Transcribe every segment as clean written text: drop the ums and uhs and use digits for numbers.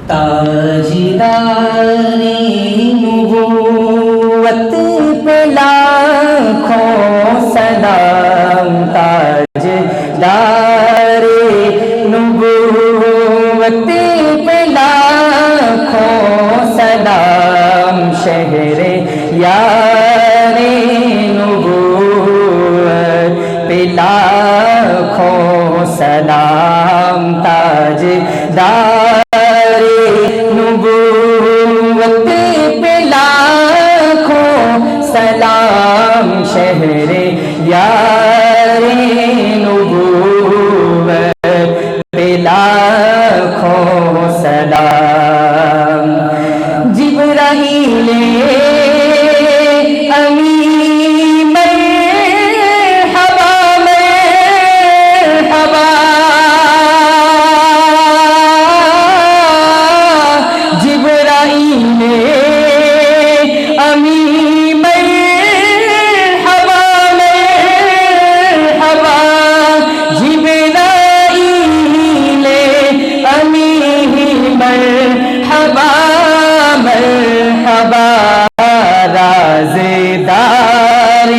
تاجدارِ نبوت پہ لاکھوں سلام، تاجدارِ نبوت پہ لاکھوں سلام، شہر یار نبوت پہ لاکھوں سلام، تاجدار نبوت پہ لاکھوں سلام، شہر یار نبوت پہ لاکھوں سلام۔ جبرائیل امین مرحبا مرحبا، جبرائیل امین مرحبا مرحبا، جبرائیل امین مرحبا مرحبا، رازدار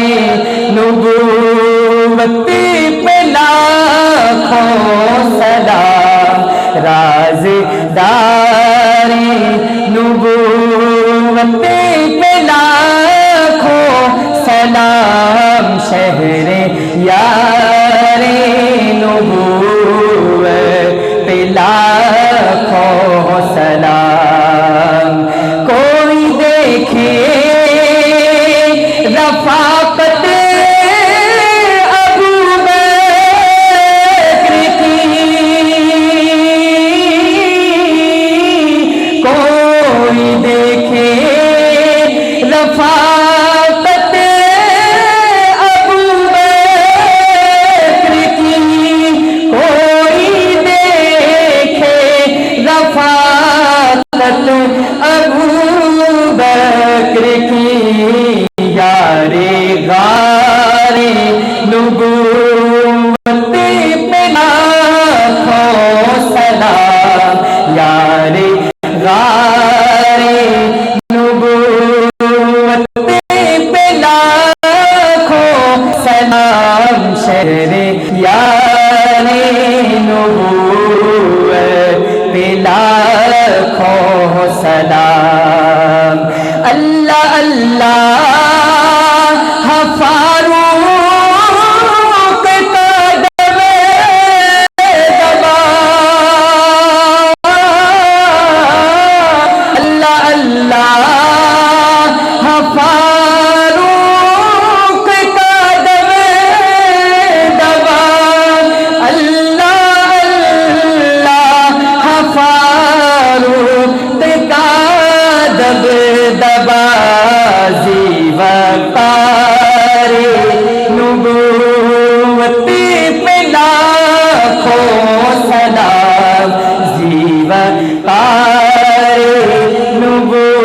نبوت پہ لاکھوں سلام، رازدار نبوت پہ لاکھوں سلام، شہر یار نبوت پہ لاکھوں سلام۔ کوئی دیکھے رفاقت ابو بکر کی، کوئی دیکھے رفاقت ابو بکر کی، کوئی دیکھے رفاقت ابو بکر کی، یار غار نبوت پہ لاکھوں سلام، یار غار نبوت پہ لاکھوں سلام، شہر یار نبوت پہ لاکھوں سلام۔ اللہ اللہ فاروق قدم دبا، اللہ اللہ فاروق قدم دبا، اللہ اللہ فاروق قدم دبا، زیوتار نبوت پہ لاکھوں سلام، زیوتار نبوت